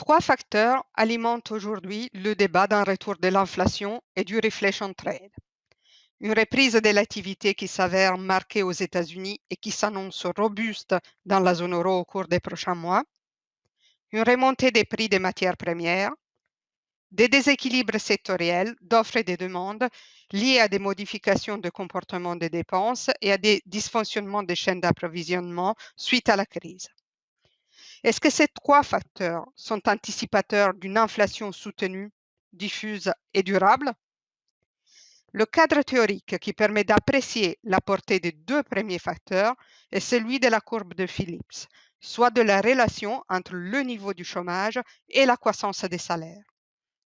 Trois facteurs alimentent aujourd'hui le débat d'un retour de l'inflation et du reflation trade. Une reprise de l'activité qui s'avère marquée aux États-Unis et qui s'annonce robuste dans la zone euro au cours des prochains mois, une remontée des prix des matières premières, des déséquilibres sectoriels d'offres et de demandes liés à des modifications de comportement des dépenses et à des dysfonctionnements des chaînes d'approvisionnement suite à la crise. Est-ce que ces trois facteurs sont anticipateurs d'une inflation soutenue, diffuse et durable? Le cadre théorique qui permet d'apprécier la portée des deux premiers facteurs est celui de la courbe de Phillips, soit de la relation entre le niveau du chômage et la croissance des salaires.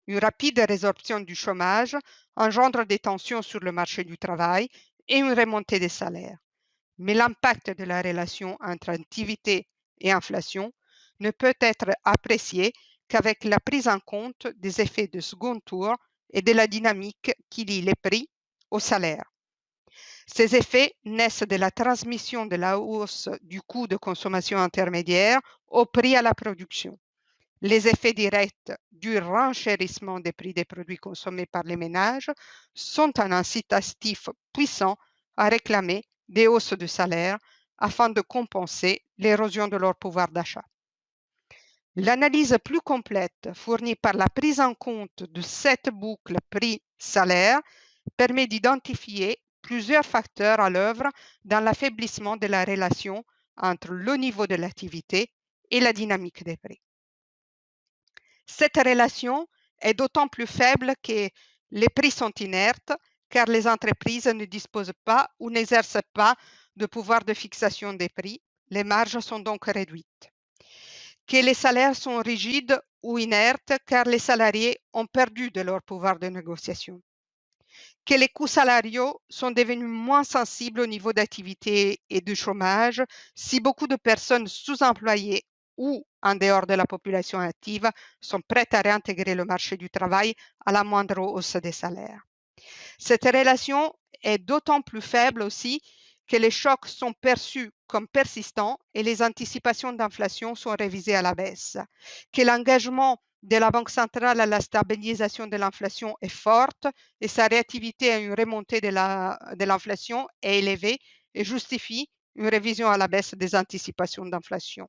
Une rapide résorption du chômage engendre des tensions sur le marché du travail et une remontée des salaires. Mais l'impact de la relation entre activité et inflation ne peut être apprécié qu'avec la prise en compte des effets de second tour et de la dynamique qui lie les prix au salaire. Ces effets naissent de la transmission de la hausse du coût de consommation intermédiaire au prix à la production. Les effets directs du renchérissement des prix des produits consommés par les ménages sont un incitatif puissant à réclamer des hausses de salaire afin de compenser l'érosion de leur pouvoir d'achat. L'analyse plus complète fournie par la prise en compte de cette boucle prix-salaire permet d'identifier plusieurs facteurs à l'œuvre dans l'affaiblissement de la relation entre le niveau de l'activité et la dynamique des prix. Cette relation est d'autant plus faible que les prix sont inertes car les entreprises ne disposent pas ou n'exercent pas de pouvoir de fixation des prix. Les marges sont donc réduites. Que les salaires sont rigides ou inertes car les salariés ont perdu de leur pouvoir de négociation. Que les coûts salariaux sont devenus moins sensibles au niveau d'activité et de chômage si beaucoup de personnes sous-employées ou en dehors de la population active sont prêtes à réintégrer le marché du travail à la moindre hausse des salaires. Cette relation est d'autant plus faible aussi que les chocs sont perçus comme persistants et les anticipations d'inflation sont révisées à la baisse, que l'engagement de la Banque centrale à la stabilisation de l'inflation est forte et sa réactivité à une remontée de l'inflation est élevée et justifie une révision à la baisse des anticipations d'inflation.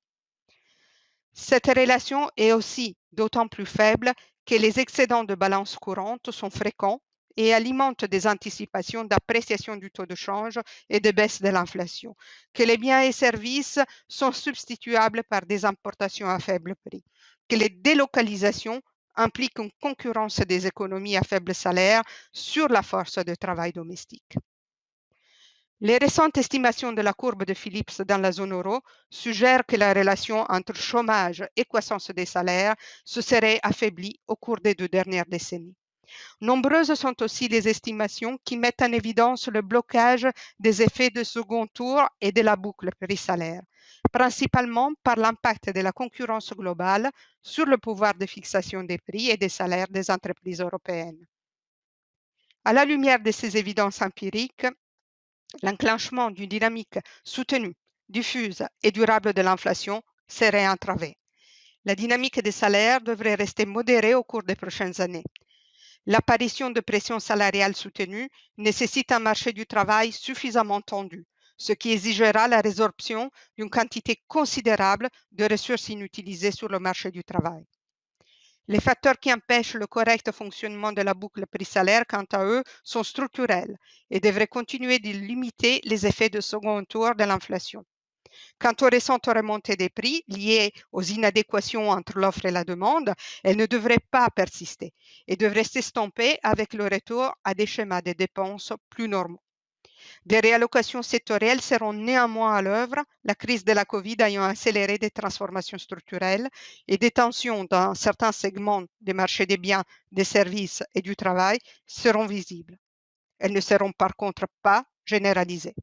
Cette relation est aussi d'autant plus faible que les excédents de balance courante sont fréquents et alimentent des anticipations d'appréciation du taux de change et de baisse de l'inflation, que les biens et services sont substituables par des importations à faible prix, que les délocalisations impliquent une concurrence des économies à faible salaire sur la force de travail domestique. Les récentes estimations de la courbe de Phillips dans la zone euro suggèrent que la relation entre chômage et croissance des salaires se serait affaiblie au cours des 2 dernières décennies. Nombreuses sont aussi les estimations qui mettent en évidence le blocage des effets de second tour et de la boucle prix-salaire, principalement par l'impact de la concurrence globale sur le pouvoir de fixation des prix et des salaires des entreprises européennes. À la lumière de ces évidences empiriques, l'enclenchement d'une dynamique soutenue, diffuse et durable de l'inflation serait entravé. La dynamique des salaires devrait rester modérée au cours des prochaines années. L'apparition de pressions salariales soutenues nécessite un marché du travail suffisamment tendu, ce qui exigera la résorption d'une quantité considérable de ressources inutilisées sur le marché du travail. Les facteurs qui empêchent le correct fonctionnement de la boucle prix-salaire, quant à eux, sont structurels et devraient continuer de limiter les effets de second tour de l'inflation. Quant aux récentes remontées des prix liées aux inadéquations entre l'offre et la demande, elles ne devraient pas persister et devraient s'estomper avec le retour à des schémas de dépenses plus normaux. Des réallocations sectorielles seront néanmoins à l'œuvre, la crise de la Covid ayant accéléré des transformations structurelles et des tensions dans certains segments des marchés des biens, des services et du travail seront visibles. Elles ne seront par contre pas généralisées.